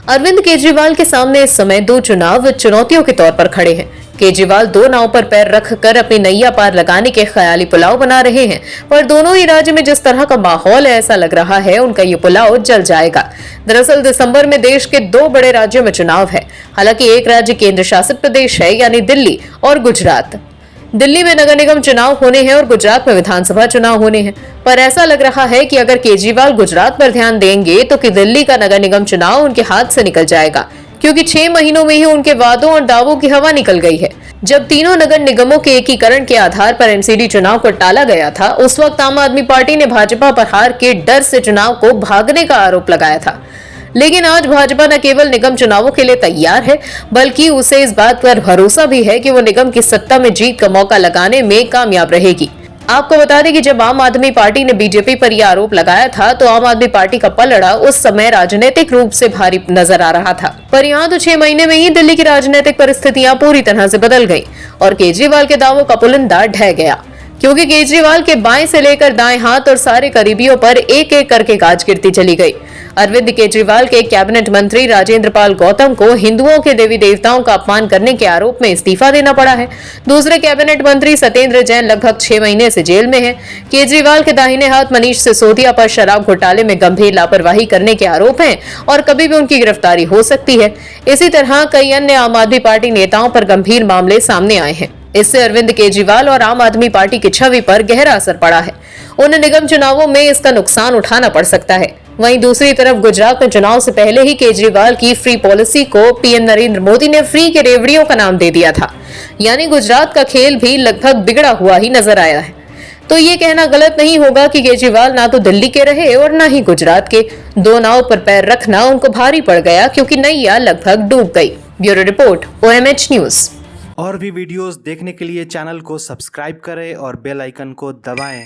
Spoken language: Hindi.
अरविंद केजरीवाल के सामने इस समय दो चुनाव चुनौतियों के तौर पर खड़े हैं। केजरीवाल दो नाव पर पैर रखकर अपनी नैया पार लगाने के ख्याली पुलाव बना रहे हैं, पर दोनों ही राज्य में जिस तरह का माहौल है, ऐसा लग रहा है उनका ये पुलाव जल जाएगा। दरअसल दिसंबर में देश के दो बड़े राज्यों में चुनाव है। हालांकि एक राज्य केंद्र शासित प्रदेश है, यानी दिल्ली और गुजरात। दिल्ली में नगर निगम चुनाव होने हैं और गुजरात में विधानसभा चुनाव होने हैं, पर ऐसा लग रहा है कि अगर केजरीवाल गुजरात पर ध्यान देंगे तो कि दिल्ली का नगर निगम चुनाव उनके हाथ से निकल जाएगा, क्योंकि 6 महीनों में ही उनके वादों और दावों की हवा निकल गई है। जब तीनों नगर निगमों के एकीकरण के आधार पर एमसीडी चुनाव को टाला गया था, उस वक्त आम आदमी पार्टी ने भाजपा पर हार के डर से चुनाव को भागने का आरोप लगाया था। लेकिन आज भाजपा न केवल निगम चुनावों के लिए तैयार है, बल्कि उसे इस बात पर भरोसा भी है कि वो निगम की सत्ता में जीत का मौका लगाने में कामयाब रहेगी। आपको बता दें कि जब आम आदमी पार्टी ने बीजेपी पर यह आरोप लगाया था, तो आम आदमी पार्टी का पलड़ा उस समय राजनीतिक रूप से भारी नजर आ रहा था। पर यहाँ तो 6 महीने में ही दिल्ली की राजनीतिक परिस्थितियां पूरी तरह से बदल गई और केजरीवाल के दावों का पुलिंदा ढह गया, क्योंकि केजरीवाल के बाएं से लेकर दाएं हाथ और सारे करीबियों पर एक एक करके गाज गिरती चली गई। अरविंद केजरीवाल के कैबिनेट मंत्री राजेंद्र पाल गौतम को हिंदुओं के देवी देवताओं का अपमान करने के आरोप में इस्तीफा देना पड़ा है। दूसरे कैबिनेट मंत्री सत्येंद्र जैन लगभग 6 महीने से जेल में हैं। केजरीवाल के दाहिने हाथ मनीष सिसोदिया पर शराब घोटाले में गंभीर लापरवाही करने के आरोप हैं और कभी भी उनकी गिरफ्तारी हो सकती है। इसी तरह कई अन्य आम आदमी पार्टी नेताओं पर गंभीर मामले सामने आए हैं। इससे अरविंद केजरीवाल और आम आदमी पार्टी की छवि पर गहरा असर पड़ा है। उन्हें निगम चुनावों में इसका नुकसान उठाना पड़ सकता है। वहीं दूसरी तरफ गुजरात में चुनाव से पहले ही केजरीवाल की फ्री पॉलिसी को पीएम नरेंद्र मोदी ने फ्री के रेवड़ियों का नाम दे दिया था, यानी गुजरात का खेल भी लगभग बिगड़ा हुआ ही नजर आया है। तो ये कहना गलत नहीं होगा कि केजरीवाल ना तो दिल्ली के रहे और ना ही गुजरात के। दो नाव पर पैर रखना उनको भारी पड़ गया, क्योंकि नैया लगभग डूब गई। Bureau report, OMH news. और भी वीडियोस देखने के लिए चैनल को सब्सक्राइब करें और बेल आइकन को दबाएं।